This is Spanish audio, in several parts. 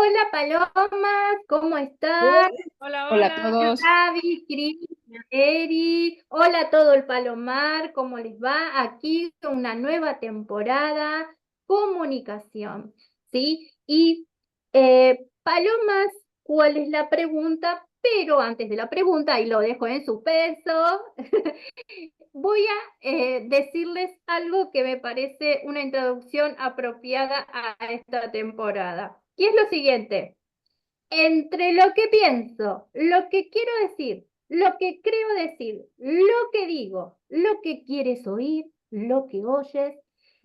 Hola Paloma, ¿cómo estás? Hola, Hola, hola a hola. todos. Gaby, Cristian, Eri, hola a todo el Palomar, ¿cómo les va? Aquí una nueva temporada, comunicación, ¿sí? Y Palomas, ¿cuál es la pregunta? Pero antes de la pregunta, y lo dejo en suspenso, voy a decirles algo que me parece una introducción apropiada a esta temporada. Y es lo siguiente. Entre lo que pienso, lo que quiero decir, lo que creo decir, lo que digo, lo que quieres oír, lo que oyes,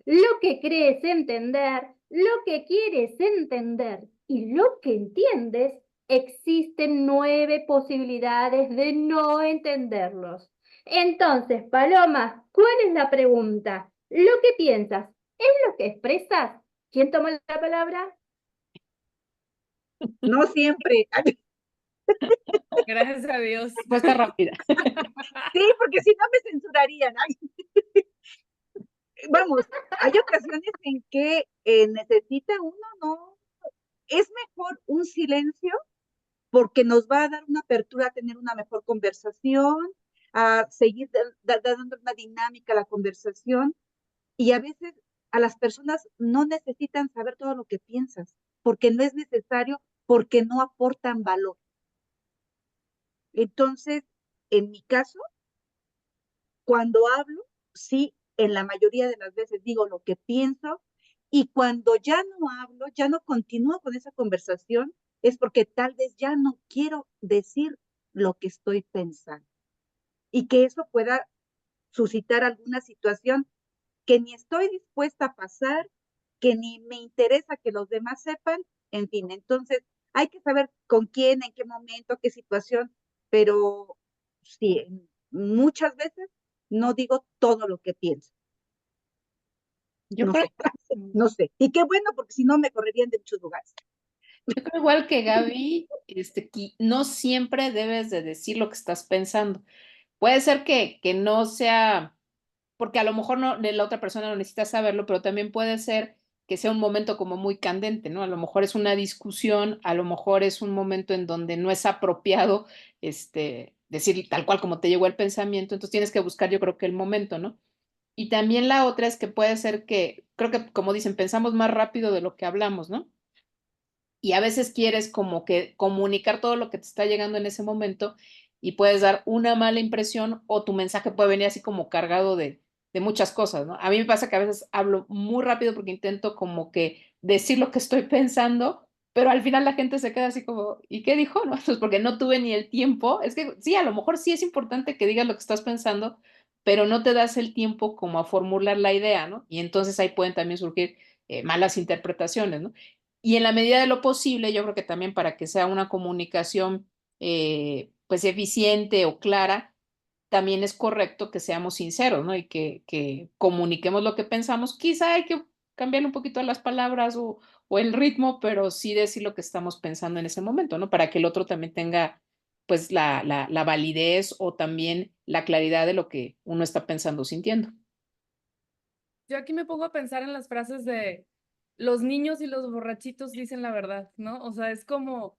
lo que crees entender, lo que quieres entender y lo que entiendes, existen 9 posibilidades de no entenderlos. Entonces, Paloma, ¿cuál es la pregunta? ¿Lo que piensas es lo que expresas? ¿Quién toma la palabra? No siempre. Gracias a Dios. Respuesta rápida. Sí, porque si no me censurarían. Ay, vamos, hay ocasiones en que necesita uno, ¿no? Es mejor un silencio porque nos va a dar una apertura a tener una mejor conversación, a seguir dando una dinámica a la conversación y a veces a las personas no necesitan saber todo lo que piensas porque no es necesario, porque no aportan valor. Entonces, en mi caso, cuando hablo, sí, en la mayoría de las veces digo lo que pienso y cuando ya no hablo, ya no continúo con esa conversación, es porque tal vez ya no quiero decir lo que estoy pensando y que eso pueda suscitar alguna situación que ni estoy dispuesta a pasar, que ni me interesa que los demás sepan, en fin, entonces hay que saber con quién, en qué momento, qué situación, pero sí, muchas veces no digo todo lo que pienso, Yo no creo, sé, no sé. Y qué bueno, porque si no me correrían de muchos lugares. yo creo igual que Gaby, no siempre debes de decir lo que estás pensando. Puede ser que no sea, porque a lo mejor no, la otra persona no necesita saberlo, pero también puede ser que sea un momento como muy candente, ¿no? A lo mejor es una discusión, a lo mejor es un momento en donde no es apropiado, decir tal cual como te llegó el pensamiento, entonces tienes que buscar, yo creo que el momento, ¿no? Y también la otra es que puede ser que, creo que como dicen, pensamos más rápido de lo que hablamos, ¿no? Y a veces quieres como que comunicar todo lo que te está llegando en ese momento y puedes dar una mala impresión o tu mensaje puede venir así como cargado de muchas cosas, ¿no? A mí me pasa que a veces hablo muy rápido porque intento como que decir lo que estoy pensando, pero al final la gente se queda así como, ¿y qué dijo? ¿No? Entonces, porque no tuve ni el tiempo. Es que sí, a lo mejor sí es importante que digas lo que estás pensando, pero no te das el tiempo como a formular la idea, ¿no? Y entonces ahí pueden también surgir malas interpretaciones, ¿no? Y en la medida de lo posible, yo creo que también para que sea una comunicación pues eficiente o clara, también es correcto que seamos sinceros, ¿no? Y que comuniquemos lo que pensamos. Quizá hay que cambiar un poquito las palabras o el ritmo, pero sí decir lo que estamos pensando en ese momento, ¿no? Para que el otro también tenga pues la validez o también la claridad de lo que uno está pensando o sintiendo. Yo aquí me pongo a pensar en las frases de los niños y los borrachitos dicen la verdad, ¿no? O sea, es como, o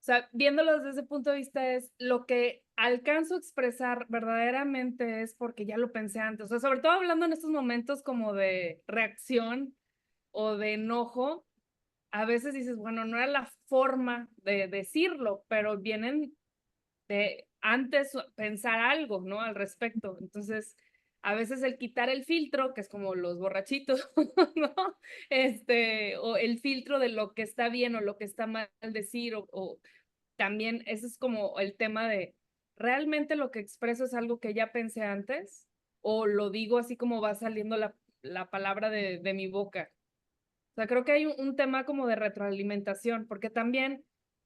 sea, viéndolo desde ese punto de vista es lo que alcanzo a expresar verdaderamente es porque ya lo pensé antes. O sea, sobre todo hablando en estos momentos como de reacción o de enojo, a veces dices, bueno, no era la forma de decirlo, pero vienen de antes pensar algo, ¿no? Al respecto. Entonces, a veces el quitar el filtro, que es como los borrachitos, ¿no? O el filtro de lo que está bien o lo que está mal decir, o también ese es como el tema de, ¿realmente lo que expreso es algo que ya pensé antes? ¿O lo digo así como va saliendo la palabra de mi boca? O sea, creo que hay un tema como de retroalimentación, porque también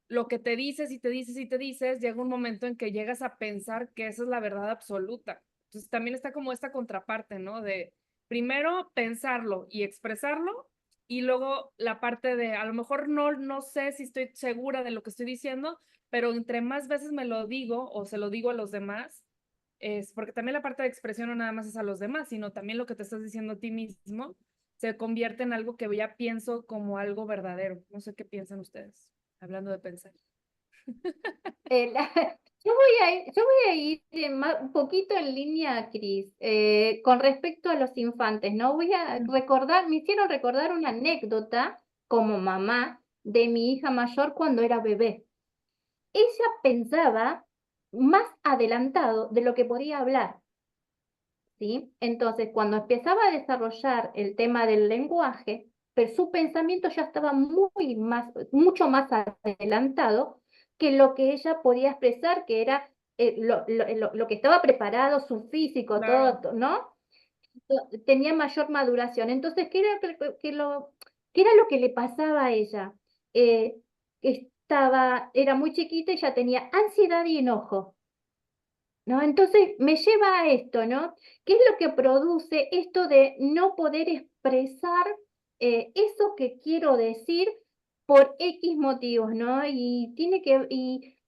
lo que te dices y te dices y te dices, llega un momento en que llegas a pensar que esa es la verdad absoluta. Entonces también está como esta contraparte, ¿no? De primero pensarlo y expresarlo, y luego la parte de a lo mejor no sé si estoy segura de lo que estoy diciendo, pero entre más veces me lo digo o se lo digo a los demás, es porque también la parte de expresión no nada más es a los demás, sino también lo que te estás diciendo a ti mismo, se convierte en algo que ya pienso como algo verdadero. No sé qué piensan ustedes, hablando de pensar. Yo voy a ir un poquito en línea, Cris, con respecto a los infantes, ¿no? Voy a recordar, me hicieron recordar una anécdota como mamá de mi hija mayor cuando era bebé. Ella pensaba más adelantado de lo que podía hablar, ¿sí? Entonces, cuando empezaba a desarrollar el tema del lenguaje, pero su pensamiento ya estaba mucho más adelantado que lo que ella podía expresar, que era lo que estaba preparado, su físico, Claro. todo, ¿no? Tenía mayor maduración. Entonces, ¿qué era lo que le pasaba a ella? Eh, era muy chiquita y ya tenía ansiedad y enojo. ¿No? Entonces me lleva a esto, ¿no? ¿Qué es lo que produce esto de no poder expresar eso que quiero decir por X motivos, ¿no? Y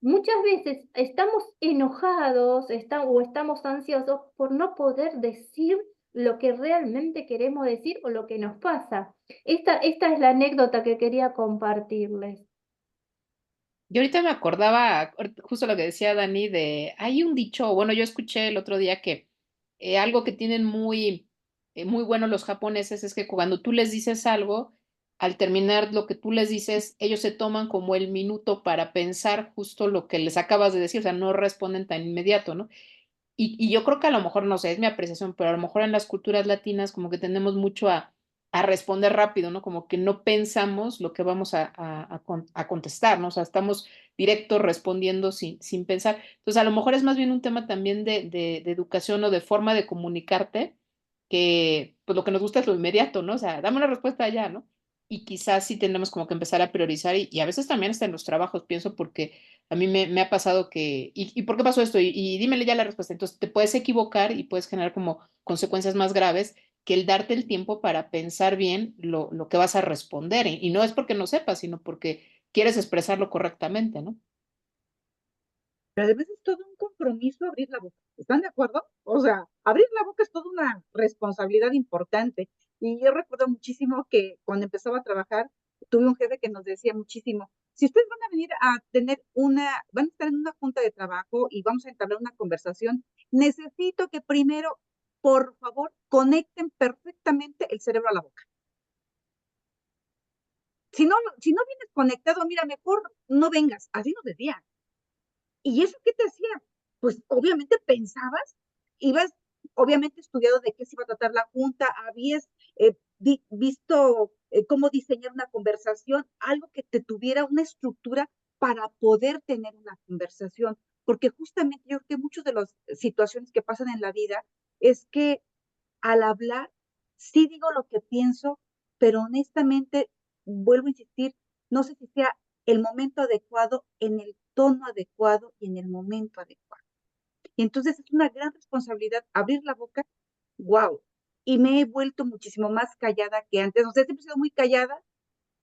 muchas veces estamos enojados o estamos ansiosos por no poder decir lo que realmente queremos decir o lo que nos pasa. Esta es la anécdota que quería compartirles. Yo ahorita me acordaba, justo lo que decía Dani, hay un dicho, bueno, yo escuché el otro día que algo que tienen muy bueno los japoneses es que cuando tú les dices algo, al terminar lo que tú les dices, ellos se toman como el minuto para pensar justo lo que les acabas de decir, o sea, no responden tan inmediato, ¿no? Y yo creo que a lo mejor, no sé, es mi apreciación, pero a lo mejor en las culturas latinas como que tendemos mucho a responder rápido, ¿no? Como que no pensamos lo que vamos a contestar, ¿no? O sea, estamos directos respondiendo sin pensar. Entonces, a lo mejor es más bien un tema también de educación o de forma de comunicarte, que pues lo que nos gusta es lo inmediato, ¿no? O sea, dame una respuesta ya, ¿no? Y quizás sí tenemos como que empezar a priorizar y a veces también está en los trabajos, pienso, porque a mí me ha pasado que, ¿y por qué pasó esto? Y dímele ya la respuesta. Entonces te puedes equivocar y puedes generar como consecuencias más graves que el darte el tiempo para pensar bien lo que vas a responder. Y no es porque no sepas, sino porque quieres expresarlo correctamente, ¿no? Pero además es todo un compromiso abrir la boca. ¿Están de acuerdo? O sea, abrir la boca es toda una responsabilidad importante. Y yo recuerdo muchísimo que cuando empezaba a trabajar, tuve un jefe que nos decía muchísimo, si ustedes van a venir a van a estar en una junta de trabajo y vamos a entablar una conversación, necesito que primero, por favor, conecten perfectamente el cerebro a la boca. Si no vienes conectado, mira, mejor no vengas. Así nos decía. ¿Y eso qué te hacía? Pues obviamente pensabas, ibas obviamente estudiado de qué se iba a tratar la junta, habías visto cómo diseñar una conversación, algo que te tuviera una estructura para poder tener una conversación, porque justamente yo creo que muchas de las situaciones que pasan en la vida es que al hablar sí digo lo que pienso, pero honestamente vuelvo a insistir, no sé si sea el momento adecuado, en el tono adecuado y en el momento adecuado. Y entonces es una gran responsabilidad abrir la boca, wow. Y me he vuelto muchísimo más callada que antes. O sea, siempre he sido muy callada,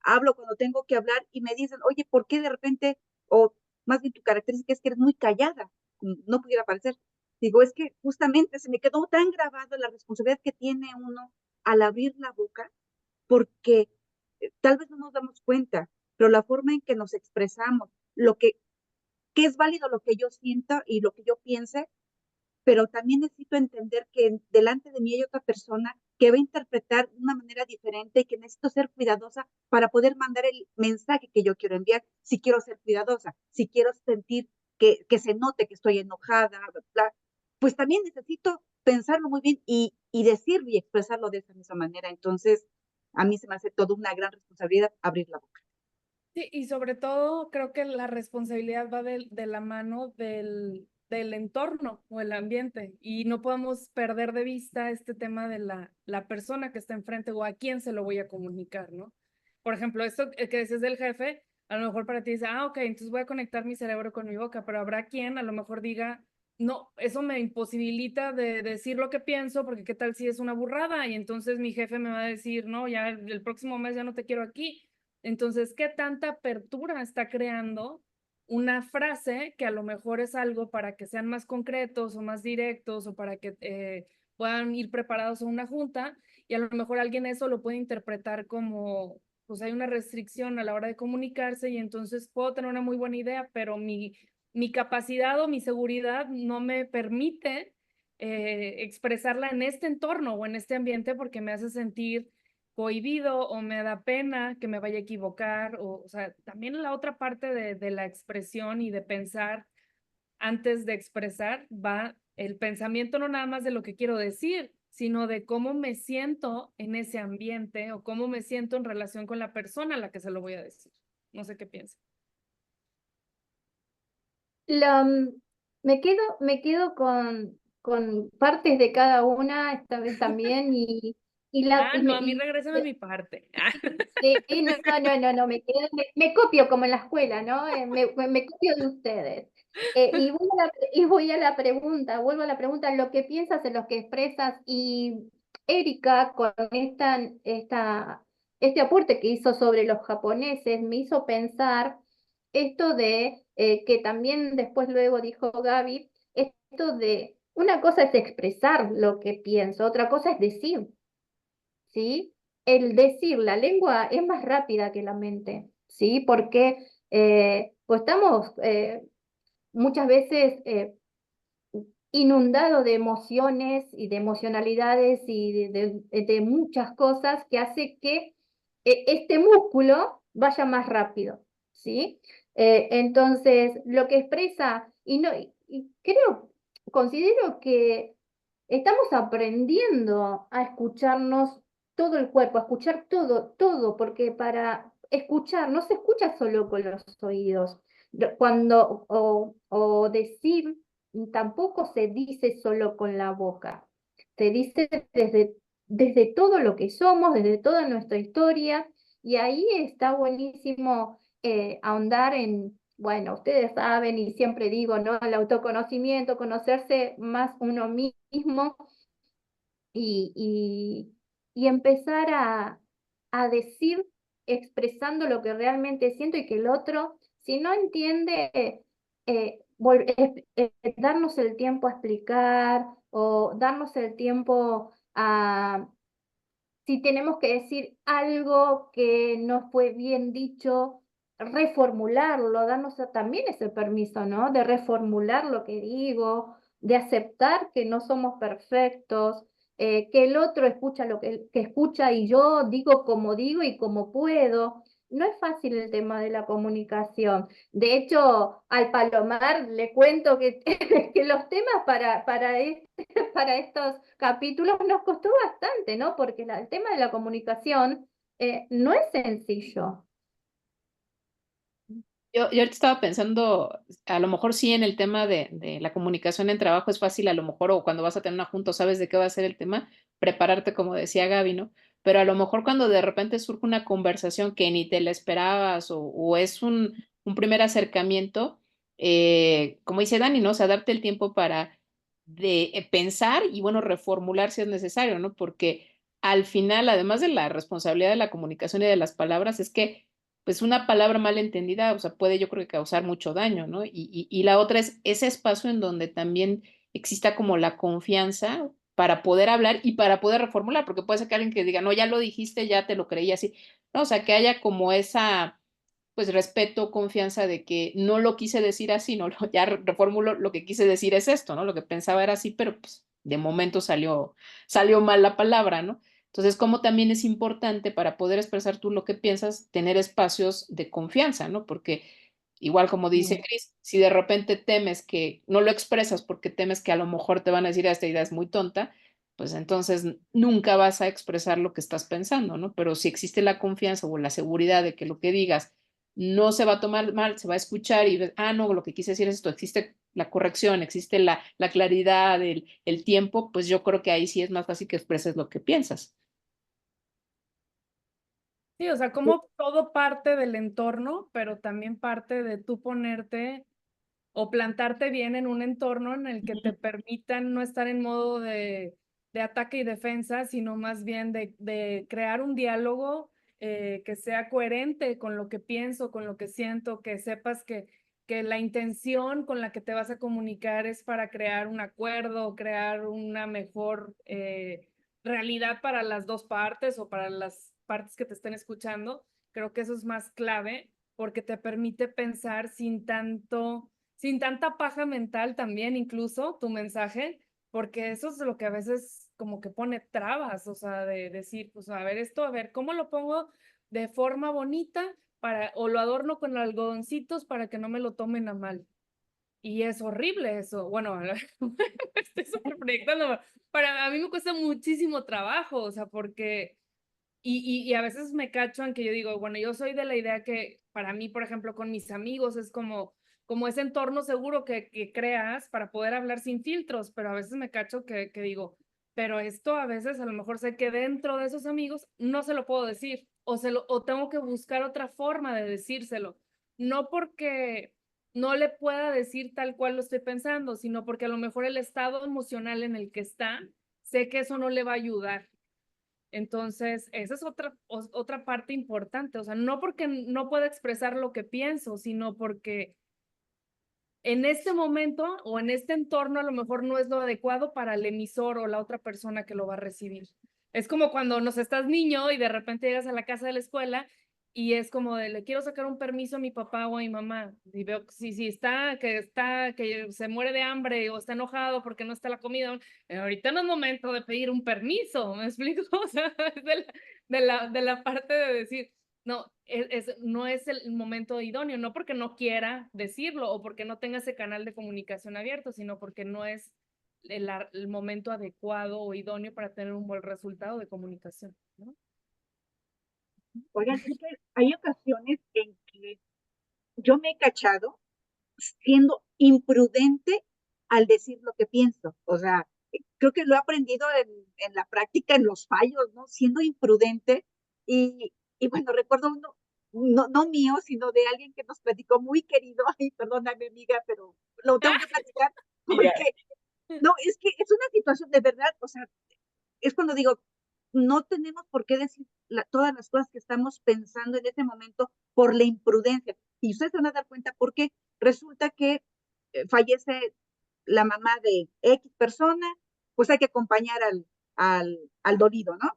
hablo cuando tengo que hablar y me dicen, oye, ¿por qué de repente, o más bien tu característica es que eres muy callada? No pudiera parecer. Digo, es que justamente se me quedó tan grabado la responsabilidad que tiene uno al abrir la boca, porque tal vez no nos damos cuenta, pero la forma en que nos expresamos, que es válido lo que yo sienta y lo que yo piense, pero también necesito entender que delante de mí hay otra persona que va a interpretar de una manera diferente y que necesito ser cuidadosa para poder mandar el mensaje que yo quiero enviar, si quiero ser cuidadosa, si quiero sentir que se note que estoy enojada, bla, bla, pues también necesito pensarlo muy bien y decirlo y expresarlo de esa misma manera. Entonces, a mí se me hace toda una gran responsabilidad abrir la boca. Sí, y sobre todo creo que la responsabilidad va de la mano del entorno o el ambiente y no podemos perder de vista este tema de la persona que está enfrente o a quién se lo voy a comunicar, ¿no? Por ejemplo, esto que decías del jefe, a lo mejor para ti dice, ok, entonces voy a conectar mi cerebro con mi boca, pero habrá quien a lo mejor diga, no, eso me imposibilita de decir lo que pienso porque qué tal si es una burrada y entonces mi jefe me va a decir, no, ya el próximo mes ya no te quiero aquí. Entonces, ¿qué tanta apertura está creando una frase que a lo mejor es algo para que sean más concretos o más directos o para que puedan ir preparados a una junta y a lo mejor alguien eso lo puede interpretar como, pues hay una restricción a la hora de comunicarse y entonces puedo tener una muy buena idea, pero mi capacidad o mi seguridad no me permite expresarla en este entorno o en este ambiente porque me hace sentir cohibido o me da pena que me vaya a equivocar, o sea, también la otra parte de la expresión y de pensar antes de expresar va el pensamiento no nada más de lo que quiero decir, sino de cómo me siento en ese ambiente o cómo me siento en relación con la persona a la que se lo voy a decir. No sé qué piensa. La, me quedo con partes de cada una esta vez también y, la, Ah, y, no, me, a mí y regrésame a mi parte. sí, no, me copio como en la escuela, ¿no? Me copio de ustedes. Y voy a la pregunta, vuelvo a la pregunta, lo que piensas en lo que expresas y Erika con este aporte que hizo sobre los japoneses me hizo pensar esto de que también después luego dijo Gaby, esto de una cosa es expresar lo que pienso, otra cosa es decir. ¿Sí? El decir, la lengua es más rápida que la mente, ¿sí? Porque pues estamos muchas veces inundados de emociones y de emocionalidades y de muchas cosas que hace que este músculo vaya más rápido, ¿sí? Entonces, lo que expresa, y creo, considero que estamos aprendiendo a escucharnos todo el cuerpo, a escuchar todo, porque para escuchar no se escucha solo con los oídos. O decir tampoco se dice solo con la boca, se dice desde todo lo que somos, desde toda nuestra historia, y ahí está buenísimo ahondar en, bueno, ustedes saben y siempre digo, ¿no? El autoconocimiento, conocerse más uno mismo y, y empezar a decir expresando lo que realmente siento y que el otro, si no entiende, darnos el tiempo a explicar o darnos el tiempo a, si tenemos que decir algo que no fue bien dicho, reformularlo, darnos también ese permiso, ¿no? De reformular lo que digo, de aceptar que no somos perfectos, que el otro escucha lo que escucha y yo digo como digo y como puedo. No es fácil el tema de la comunicación. De hecho, al Palomar le cuento que, que los temas para estos capítulos nos costó bastante, ¿no? Porque el tema de la comunicación no es sencillo. Yo ahorita estaba pensando, a lo mejor sí en el tema de la comunicación en trabajo es fácil, a lo mejor, o cuando vas a tener una junta o sabes de qué va a ser el tema, prepararte, como decía Gaby, ¿no? Pero a lo mejor cuando de repente surge una conversación que ni te la esperabas o es un primer acercamiento, como dice Dani, ¿no? O sea, darte el tiempo para pensar y, bueno, reformular si es necesario, ¿no? Porque al final, además de la responsabilidad de la comunicación y de las palabras, es que pues una palabra mal entendida, o sea, puede yo creo que causar mucho daño, ¿no? Y la otra es ese espacio en donde también exista como la confianza para poder hablar y para poder reformular, porque puede ser que alguien que diga, no, ya lo dijiste, ya te lo creí así, no, o sea, que haya como esa, pues respeto, confianza de que no lo quise decir así, no, ya reformulo, lo que quise decir es esto, ¿no? Lo que pensaba era así, pero pues de momento salió mal la palabra, ¿no? Entonces, como también es importante para poder expresar tú lo que piensas, tener espacios de confianza, ¿no? Porque igual como dice Cris, si de repente temes que no lo expresas porque temes que a lo mejor te van a decir, esta idea es muy tonta, pues entonces nunca vas a expresar lo que estás pensando, ¿no? Pero si existe la confianza o la seguridad de que lo que digas no se va a tomar mal, se va a escuchar y ves, ah, no, lo que quise decir es esto, existe la corrección, existe la claridad, el tiempo, pues yo creo que ahí sí es más fácil que expreses lo que piensas. Sí, o sea, como todo parte del entorno, pero también parte de tú ponerte o plantarte bien en un entorno en el que te permitan no estar en modo de ataque y defensa, sino más bien de crear un diálogo que sea coherente con lo que pienso, con lo que siento, que sepas que que la intención con la que te vas a comunicar es para crear un acuerdo, crear una mejor realidad para las dos partes o para las partes que te estén escuchando. Creo que eso es más clave porque te permite pensar sin tanta paja mental también, incluso tu mensaje, porque eso es lo que a veces como que pone trabas, o sea, de decir, pues a ver esto, a ver, ¿cómo lo pongo de forma bonita o lo adorno con algodoncitos para que no me lo tomen a mal? Y es horrible eso. Bueno, estoy súper proyectando. A mí me cuesta muchísimo trabajo, o sea, porque y a veces me cacho en que yo digo, bueno, yo soy de la idea que para mí, por ejemplo, con mis amigos es como ese entorno seguro que creas para poder hablar sin filtros, pero a veces me cacho que digo, pero esto a veces a lo mejor sé que dentro de esos amigos no se lo puedo decir o tengo que buscar otra forma de decírselo, no porque no le pueda decir tal cual lo estoy pensando, sino porque a lo mejor el estado emocional en el que está, sé que eso no le va a ayudar. Entonces, esa es otra parte importante, o sea, no porque no pueda expresar lo que pienso, sino porque en este momento o en este entorno a lo mejor no es lo adecuado para el emisor o la otra persona que lo va a recibir. Es como cuando nos estás niño y de repente llegas a la casa de la escuela y es como de, le quiero sacar un permiso a mi papá o a mi mamá. Y veo que si que se muere de hambre o está enojado porque no está la comida, ahorita no es momento de pedir un permiso, ¿me explico? O sea, es de la parte de decir, no, no es el momento idóneo, no porque no quiera decirlo o porque no tenga ese canal de comunicación abierto, sino porque no es el momento adecuado o idóneo para tener un buen resultado de comunicación, ¿no? Oigan, es que hay ocasiones en que yo me he cachado siendo imprudente al decir lo que pienso. O sea, creo que lo he aprendido en la práctica, en los fallos, ¿no? Siendo imprudente. Y bueno, recuerdo uno, no mío, sino de alguien que nos platicó muy querido. Ay, perdóname, amiga, pero lo tengo que platicar Mira. porque, no, es que es una situación de verdad, o sea, es cuando digo, no tenemos por qué decir todas las cosas que estamos pensando en ese momento por la imprudencia. Y ustedes se van a dar cuenta porque resulta que fallece la mamá de X persona, pues hay que acompañar al dolido, ¿no?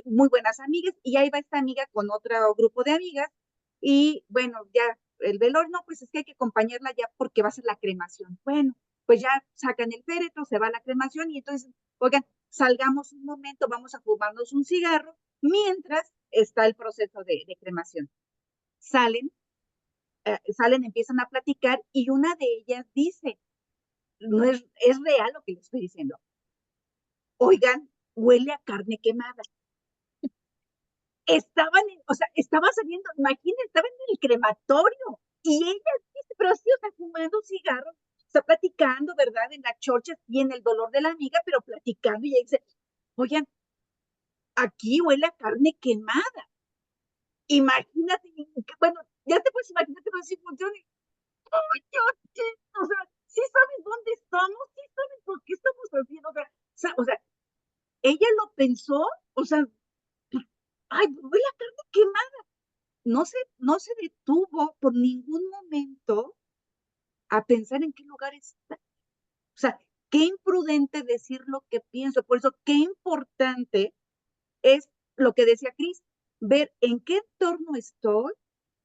Muy buenas amigas, y ahí va esta amiga con otro grupo de amigas, y bueno, ya el velorio, no, pues es que hay que acompañarla ya porque va a ser la cremación. Bueno, pues ya sacan el féretro, se va la cremación, y entonces, oigan, salgamos un momento, vamos a fumarnos un cigarro, mientras está el proceso de cremación. Salen, empiezan a platicar, y una de ellas dice, no es real lo que le estoy diciendo. Oigan, huele a carne quemada. O sea, estaba saliendo, imagínense, estaba en el crematorio y ella dice, pero sí, o sea, fumando un cigarro, está platicando, ¿verdad? En la chorcha y en el dolor de la amiga, pero platicando y ella dice, oigan, aquí huele a carne quemada. Imagínate, bueno, ya te puedes imaginar que no así funciona. O sea, sí saben dónde estamos, sí saben por qué estamos haciendo, o sea, ella lo pensó, o sea, ay, huele a carne quemada. No se detuvo por ningún momento a pensar en qué lugar está. O sea, qué imprudente decir lo que pienso. Por eso, qué importante es lo que decía Cris, ver en qué entorno estoy,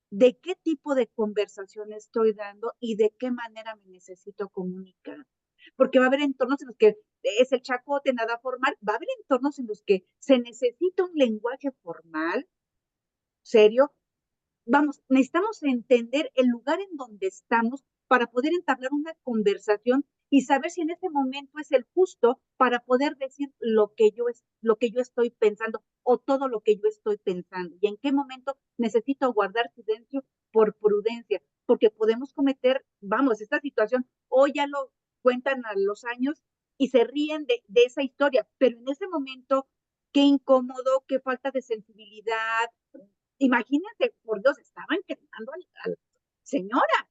de qué tipo de conversación estoy dando y de qué manera me necesito comunicar. Porque va a haber entornos en los que es el chacote, nada formal, va a haber entornos en los que se necesita un lenguaje formal, serio. Vamos, necesitamos entender el lugar en donde estamos para poder entablar una conversación y saber si en ese momento es el justo para poder decir lo que yo estoy pensando o todo lo que yo estoy pensando y en qué momento necesito guardar silencio por prudencia, porque podemos cometer, vamos, esta situación, hoy ya lo cuentan a los años y se ríen de esa historia, pero en ese momento, qué incómodo, qué falta de sensibilidad. Imagínense, por Dios, estaban quemando a la señora.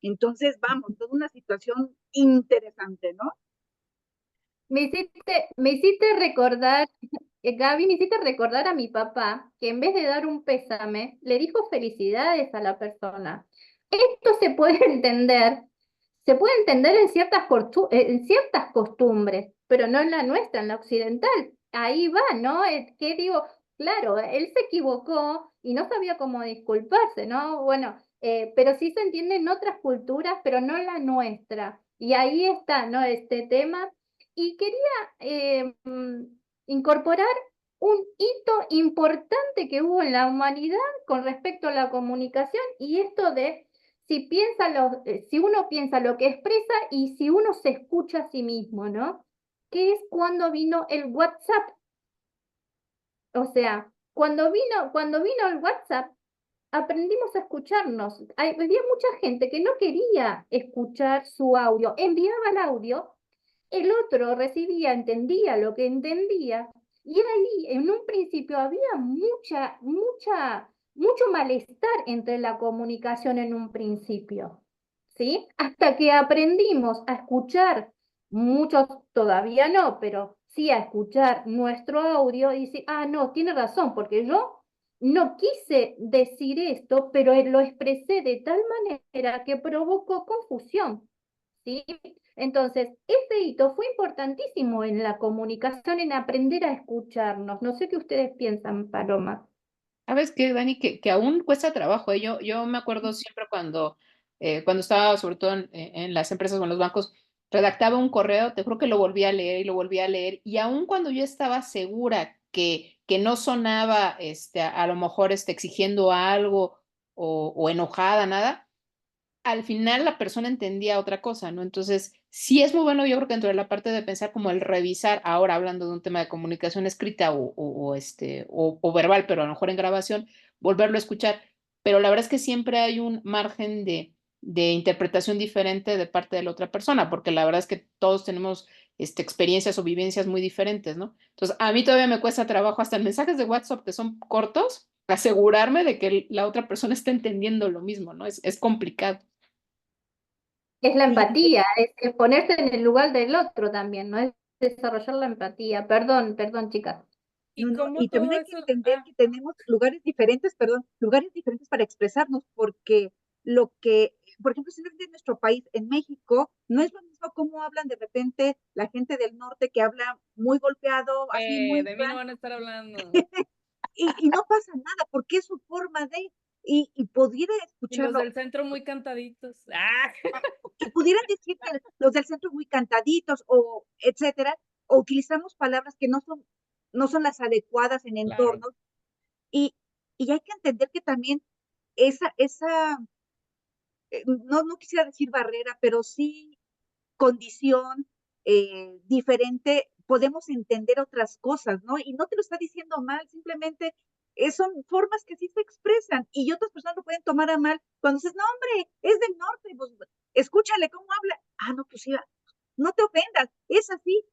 Entonces, vamos, toda una situación interesante, ¿no? Me hiciste recordar, Gaby, me hiciste recordar a mi papá que en vez de dar un pésame, le dijo felicidades a la persona. Esto se puede entender en ciertas costumbres, pero no en la nuestra, en la occidental. Ahí va, ¿no? ¿Qué digo? Claro, él se equivocó y no sabía cómo disculparse, ¿no? Bueno, pero sí se entiende en otras culturas, pero no en la nuestra. Y ahí está, ¿no? Este tema. Y quería incorporar un hito importante que hubo en la humanidad con respecto a la comunicación y esto de si uno piensa lo que expresa y si uno se escucha a sí mismo, ¿no? Que es cuando vino el WhatsApp. O sea, cuando vino el WhatsApp, aprendimos a escucharnos. Había mucha gente que no quería escuchar su audio, enviaba el audio, el otro recibía, entendía lo que entendía, y ahí en un principio había mucho malestar entre la comunicación en un principio, ¿sí? Hasta que aprendimos a escuchar, muchos todavía no, pero sí a escuchar nuestro audio y decir, ah, no, tiene razón, porque yo no quise decir esto, pero lo expresé de tal manera que provocó confusión, ¿sí? Entonces, ese hito fue importantísimo en la comunicación, en aprender a escucharnos. No sé qué ustedes piensan, Paloma. ¿Sabes qué, Dani? Que aún cuesta trabajo, ¿eh? Yo me acuerdo siempre cuando estaba sobre todo en las empresas o en los bancos, redactaba un correo, te juro que lo volvía a leer y lo volvía a leer, y aún cuando yo estaba segura que no sonaba a lo mejor exigiendo algo o enojada, nada, al final la persona entendía otra cosa, ¿no? Entonces, sí es muy bueno, yo creo que dentro de la parte de pensar como el revisar, ahora hablando de un tema de comunicación escrita o verbal, pero a lo mejor en grabación, volverlo a escuchar. Pero la verdad es que siempre hay un margen de interpretación diferente de parte de la otra persona, porque la verdad es que todos tenemos experiencias o vivencias muy diferentes, ¿no? Entonces, a mí todavía me cuesta trabajo, hasta en mensajes de WhatsApp que son cortos, asegurarme de que la otra persona está entendiendo lo mismo, ¿no? Es complicado. Es la Sí, empatía, es ponerse en el lugar del otro también, ¿no? Es desarrollar la empatía. Perdón, chicas. no, Y no, cómo y también todo hay que eso, entender que tenemos lugares diferentes, perdón, lugares diferentes para expresarnos, porque lo que, por ejemplo, si en nuestro país, en México, no es lo mismo cómo hablan de repente la gente del norte que habla muy golpeado, así muy de mí no van a franco, estar hablando. y no pasa nada, porque es su forma de, y pudiera Y los escucharlo, del centro muy cantaditos. ¡Ah! y pudieran decir que los del centro muy cantaditos, o etcétera, o utilizamos palabras que no son las adecuadas en Claro. entornos. Y, y hay que entender que también esa no quisiera decir barrera, pero sí condición diferente, podemos entender otras cosas, ¿no? Y no te lo está diciendo mal, simplemente son formas que sí se expresan y otras personas lo pueden tomar a mal. Cuando dices, no, hombre, es del norte, pues escúchale cómo habla. Ah, no, pues sí, no te ofendas, es así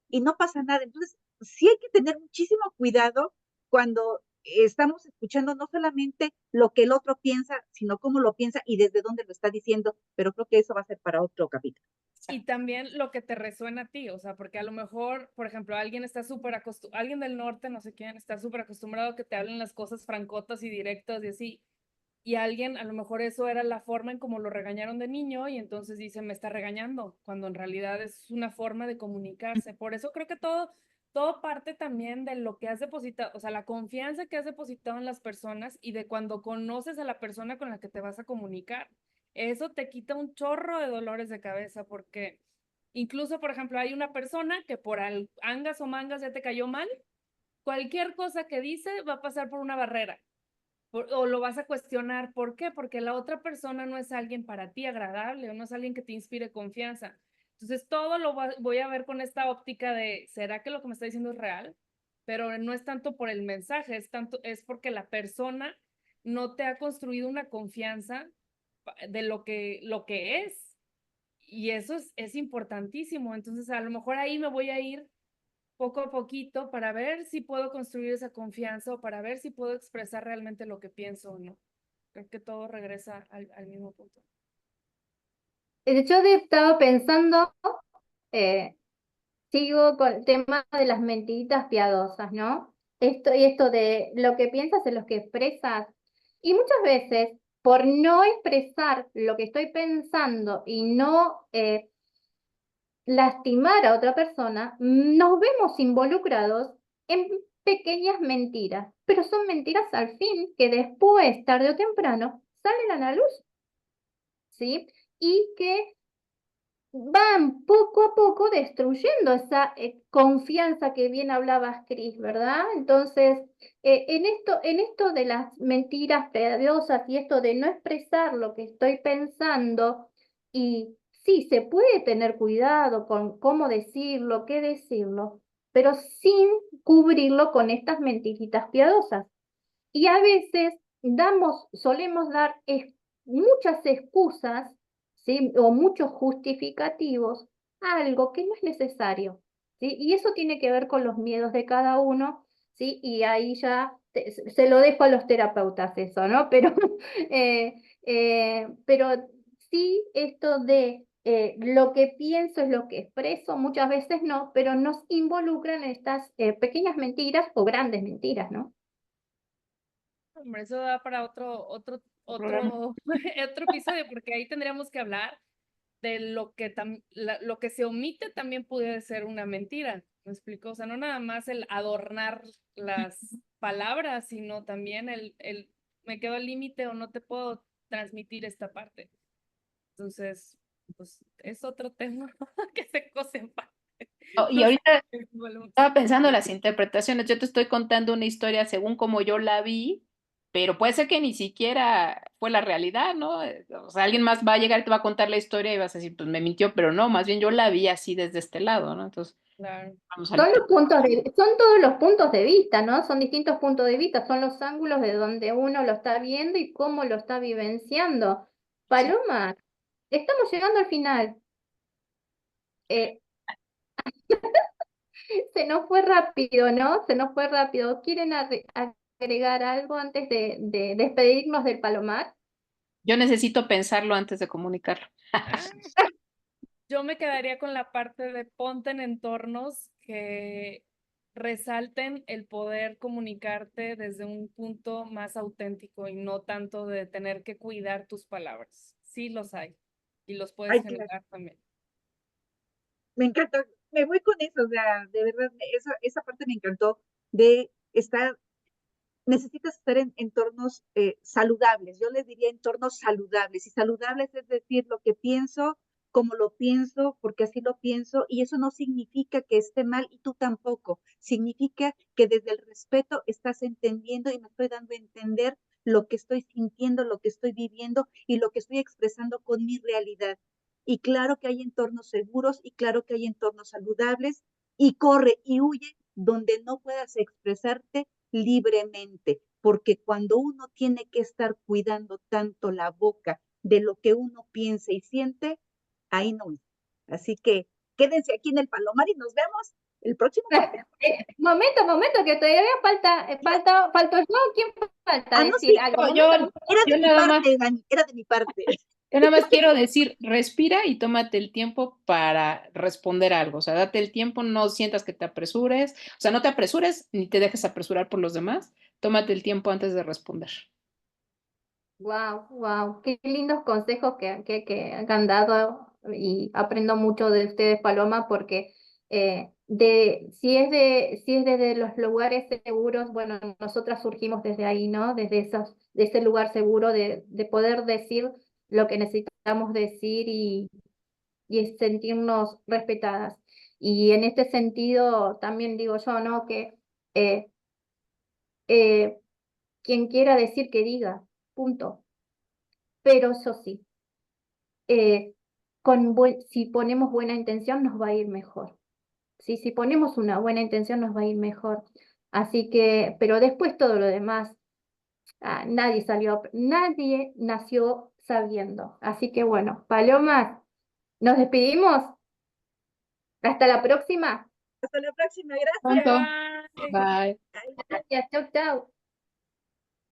y no pasa nada. Entonces, sí hay que tener muchísimo cuidado cuando estamos escuchando no solamente lo que el otro piensa, sino cómo lo piensa y desde dónde lo está diciendo, pero creo que eso va a ser para otro capítulo. Y también lo que te resuena a ti, o sea, porque a lo mejor, por ejemplo, alguien del norte, no sé quién, está súper acostumbrado a que te hablen las cosas francotas y directas y así, y alguien, a lo mejor eso era la forma en cómo lo regañaron de niño y entonces dice, me está regañando, cuando en realidad es una forma de comunicarse. Por eso creo que todo parte también de lo que has depositado, o sea, la confianza que has depositado en las personas y de cuando conoces a la persona con la que te vas a comunicar. Eso te quita un chorro de dolores de cabeza porque incluso, por ejemplo, hay una persona que por angas o mangas ya te cayó mal, cualquier cosa que dice va a pasar por una barrera o lo vas a cuestionar. ¿Por qué? Porque la otra persona no es alguien para ti agradable o no es alguien que te inspire confianza. Entonces, todo voy a ver con esta óptica de, ¿será que lo que me está diciendo es real? Pero no es tanto por el mensaje, es porque la persona no te ha construido una confianza de lo que es. Y eso es importantísimo. Entonces, a lo mejor ahí me voy a ir poco a poquito para ver si puedo construir esa confianza o para ver si puedo expresar realmente lo que pienso o no. Creo que todo regresa al mismo punto. Yo estaba pensando, eh, sigo con el tema de las mentiritas piadosas, ¿no? Esto de lo que piensas es lo que expresas. Y muchas veces por no expresar lo que estoy pensando y no lastimar a otra persona, nos vemos involucrados en pequeñas mentiras, pero son mentiras al fin que después, tarde o temprano, salen a la luz, ¿sí? Y que van poco a poco destruyendo esa confianza que bien hablabas, Cris, ¿verdad? Entonces, en esto de las mentiras piadosas y esto de no expresar lo que estoy pensando, y sí, se puede tener cuidado con cómo decirlo, qué decirlo, pero sin cubrirlo con estas mentiritas piadosas. Y a veces solemos dar muchas excusas, ¿sí? O muchos justificativos a algo que no es necesario, ¿sí? Y eso tiene que ver con los miedos de cada uno, ¿sí? Y ahí ya se lo dejo a los terapeutas eso, ¿no? Pero sí esto de lo que pienso es lo que expreso, muchas veces no, pero nos involucran en estas pequeñas mentiras o grandes mentiras, ¿no? Hombre, eso da para otro Programa. otro episodio, porque ahí tendríamos que hablar de lo que se omite también puede ser una mentira. ¿Me explico? O sea, no nada más el adornar las palabras, sino también me quedo al límite o no te puedo transmitir esta parte. Entonces, pues es otro tema que se cose en parte. Y No sé, ahorita volvemos. estaba pensando en las interpretaciones. Yo te estoy contando una historia según como yo la vi, pero puede ser que ni siquiera fue la realidad, ¿no? O sea, alguien más va a llegar y te va a contar la historia y vas a decir, pues me mintió, pero no, más bien yo la vi así desde este lado, ¿no? Entonces, Claro. vamos Son al los son todos los puntos de vista, ¿no? Son distintos puntos de vista, son los ángulos de donde uno lo está viendo y cómo lo está vivenciando. sí. Paloma, estamos llegando al final. Eh, se nos fue rápido, ¿no? Se nos fue rápido. ¿Quieren agregar algo antes de despedirnos del Palomar? Yo necesito pensarlo antes de comunicarlo. Ah, yo me quedaría con la parte de ponte en entornos que resalten el poder comunicarte desde un punto más auténtico y no tanto de tener que cuidar tus palabras. Sí los hay y los puedes Ay, claro, generar también. me encanta, me voy con eso, o sea, de verdad, esa parte me encantó de estar, necesitas estar en entornos saludables, yo les diría entornos saludables, y saludables es decir lo que pienso, como lo pienso, porque así lo pienso, y eso no significa que esté mal y tú tampoco, significa que desde el respeto estás entendiendo y me estoy dando a entender lo que estoy sintiendo, lo que estoy viviendo y lo que estoy expresando con mi realidad. Y claro que hay entornos seguros y claro que hay entornos saludables y corre y huye donde no puedas expresarte libremente, porque cuando uno tiene que estar cuidando tanto la boca de lo que uno piensa y siente, ahí no es. Así que quédense aquí en el Palomar y nos vemos el próximo capítulo. Momento, que todavía falto yo. ¿Quién falta Ah, no, decir sí, algo? Yo, era yo de mi nada más. parte, Dani, era de mi parte. Yo nada más quiero decir, respira y tómate el tiempo para responder algo. O sea, date el tiempo, no sientas que te apresures. O sea, no te apresures ni te dejes apresurar por los demás. Tómate el tiempo antes de responder. Wow, qué lindos consejos que han dado y aprendo mucho de ustedes, Paloma, porque si es desde los lugares seguros, bueno, nosotras surgimos desde ahí, ¿no? De ese lugar seguro de poder decir lo que necesitamos decir y sentirnos respetadas. Y en este sentido también digo yo, ¿no? Que eh, eh, quien quiera decir que diga, punto. Pero eso sí, si ponemos buena intención nos va a ir mejor. ¿Sí? Si ponemos una buena intención nos va a ir mejor. Así que, pero después todo lo demás, nadie nació sabiendo. Así que bueno, Paloma, nos despedimos. Hasta la próxima. Hasta la próxima, Pronto. gracias. Bye. Bye. Gracias, chau, chau.